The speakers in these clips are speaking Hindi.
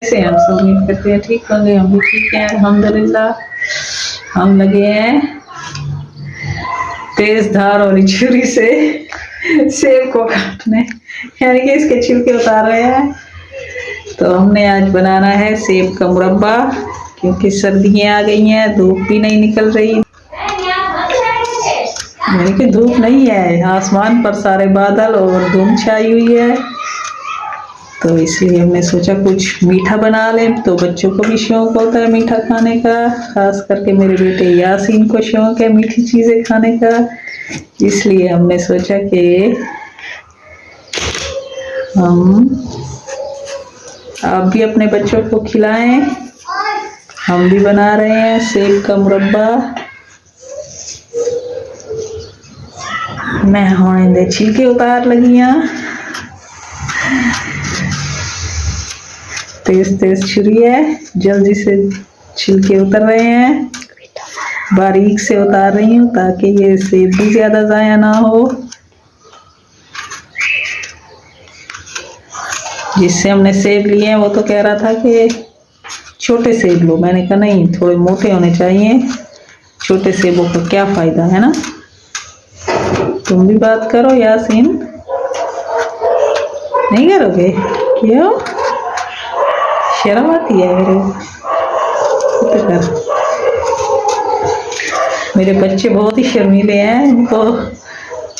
से हम सब उम्मीद करते हैं ठीक होंगे। हम भी ठीक हैं अल्हम्दुलिल्लाह। हम लगे हैं तेज धार और छुरी से सेब को काटने, यानी कि इसके छिलके उतार रहे हैं। तो हमने आज बनाना है सेब का मुरब्बा, क्योंकि सर्दियां आ गई हैं, धूप भी नहीं निकल रही, यानी कि धूप नहीं है, आसमान पर सारे बादल और धूप छाई हुई है। तो इसलिए हमने सोचा कुछ मीठा बना लें। तो बच्चों को भी शौक होता है मीठा खाने का, खास करके मेरे बेटे यासीन को शौक है मीठी चीजें खाने का। इसलिए हमने सोचा कि हम आप भी अपने बच्चों को खिलाएं। हम भी बना रहे हैं सेब का मुरब्बा। मैं हाँ छिलके उतार लगी हाँ, तेज तेज छुरी है, जल्दी से छिलके उतर रहे हैं, बारीक से उतार रही हूँ ताकि ये सेब भी ज्यादा जाया ना हो। जिससे हमने सेब लिए हैं वो तो कह रहा था कि छोटे सेब लो, मैंने कहा नहीं, थोड़े मोटे होने चाहिए, छोटे सेबों का क्या फायदा है ना। तुम भी बात करो यासीन, नहीं करोगे? क्यों शर्म आती है मेरे कर? मेरे बच्चे बहुत ही शर्मीले हैं,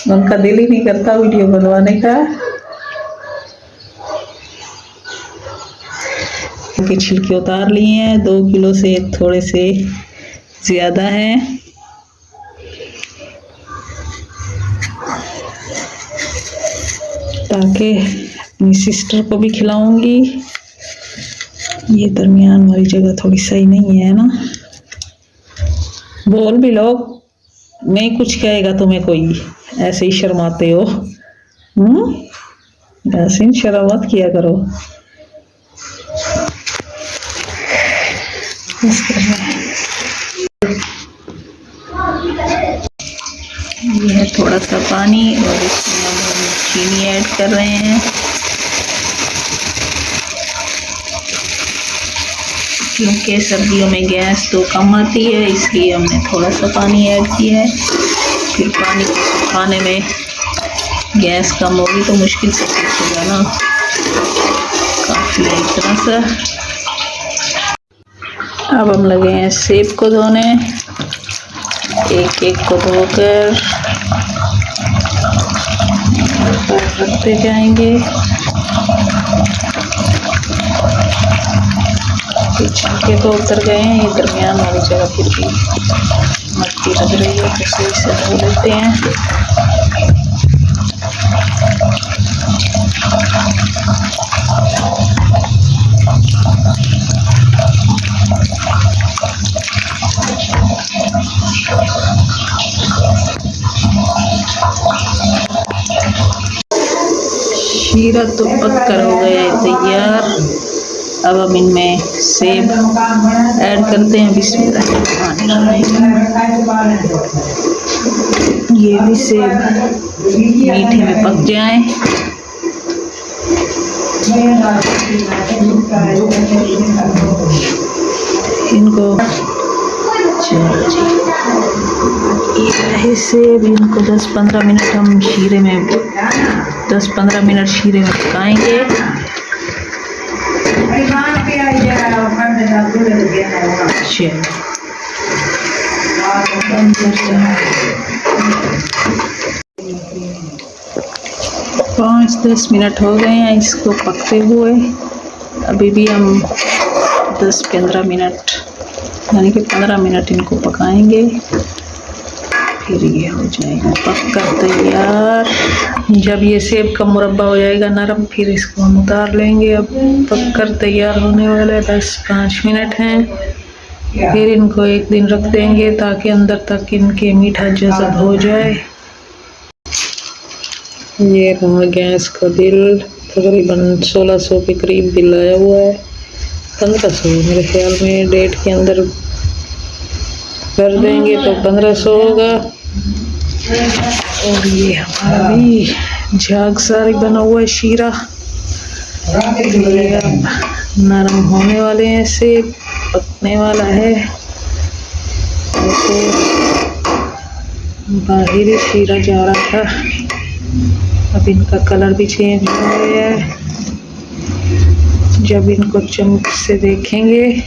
उनका दिल ही नहीं करता वीडियो बनवाने का। इनके छिलके उतार लिए हैं, 2 किलो से थोड़े से ज्यादा हैं। ताकि अपनी सिस्टर को भी खिलाऊंगी। ये दरमियान वाली जगह थोड़ी सही नहीं है ना। बोल भी लो, नहीं कुछ कहेगा तुम्हें कोई, ऐसे ही शर्माते हो। यासीन शर्म मत किया करो। ये है थोड़ा सा पानी और इसमें हम चीनी ऐड कर रहे हैं, क्योंकि सर्दियों में गैस तो कम आती है, इसलिए हमने थोड़ा सा पानी ऐड किया है। फिर पानी को सुखाने में गैस कम होगी तो मुश्किल से सूखेगा ना, काफ़ी है इतना सा। अब हम लगे हैं सेब को धोने, एक एक को धोकर रखते जाएंगे। छिलके तो उतर गए हैं, ये दरमियान वाली जगह फिर भी मट्टी लग रही है, तो सही से धो लेते हैं। शीरा तो पककर हो गया है तैयार। अब हम इनमें सेब ऐड करते हैं। बिस्मिल्लाह, ये भी सेब मीठे में पक जाएं। इनको चलो जी, ये रहे सेब, इनको 10-15 मिनट हम शीरे में 10-15 मिनट शीरे में पकाएंगे। पाँच 10 मिनट हो गए हैं इसको पकते हुए। अभी भी हम 10-15 मिनट यानी कि 15 मिनट इनको पकाएंगे, फिर ये हो जाएगा पककर तैयार। जब ये सेब का मुरब्बा हो जाएगा नरम, फिर इसको हम उतार लेंगे। अब पककर तैयार होने वाले 10-5 मिनट हैं। फिर इनको एक दिन रख देंगे ताकि अंदर तक इनके मीठा जज़ब हो जाए। ये रहा गैस का बिल, तकरीबन 1600 के करीब बिल आया हुआ है। 1500 मेरे ख्याल में डेट के अंदर कर देंगे तो 1500 होगा। और ये हमारा भी झाग सारी बना हुआ है शीरा। नरम होने वाले हैं, सेब पकने वाला है। ऐसे बाहरी शीरा जा रहा था, अब इनका कलर भी चेंज हो गया है। जब इनको चम्मच से देखेंगे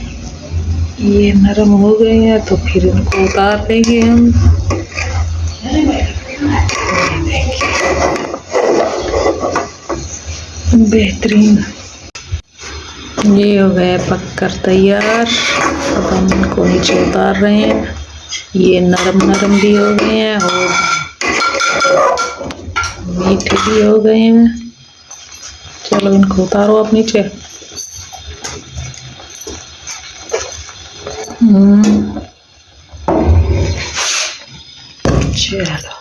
ये नरम हो गए हैं तो फिर इनको उतार लेंगे हम। बेहतरीन, ये हो गए पक कर तैयार। अब हम इनको नीचे उतार रहे हैं। ये नरम नरम भी हो गए हैं और मीठे भी हो गए हैं। चलो इनको उतारो आप नीचे। चलो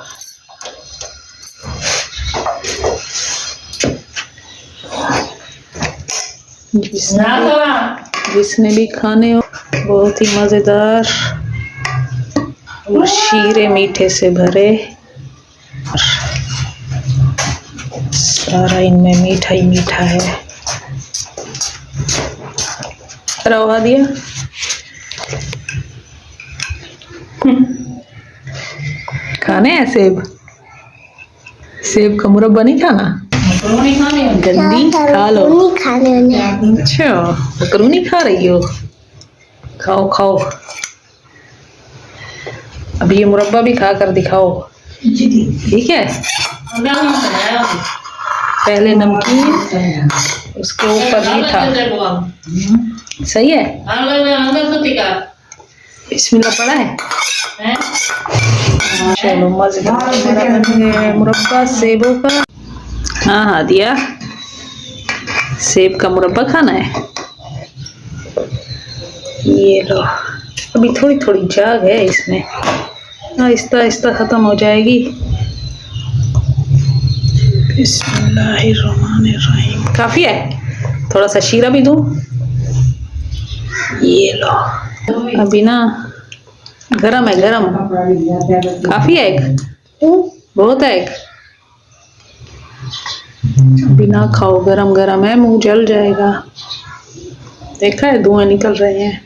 जिसने भी खाने हो, बहुत ही मज़ेदार और शीरे मीठे से भरे, सारा इनमें मीठा ही मीठा है। रवा दिया खाने हैं सेब, सेब का मुरब्बा नहीं खाना, गंदी खा लो। अच्छा मकरूनी खा रही हो, खाओ खाओ। अब ये मुरब्बा भी खा कर दिखाओ, ठीक है। पहले नमकीन, उसके ऊपर मीठा, सही है। बिस्मिल्लाह पड़ा है। चलो मजेदार मेरा बन गया है मुरब्बा सेबों का। हाँ हाँ दिया, सेब का मुरब्बा खाना है। ये लो, अभी थोड़ी थोड़ी जाग है इसमें, आहिस्ता आहिस्ता खत्म हो जाएगी। बिस्मिल्लाहिर्रहमानिर्रहीम। काफी है, थोड़ा सा शीरा भी दूं। ये लो, अभी ना गरम है, गरम। काफी है एक, बहुत है एक। बिना खाओ, गरम गरम है, मुंह जल जाएगा। देखा है धुआं निकल रहे हैं।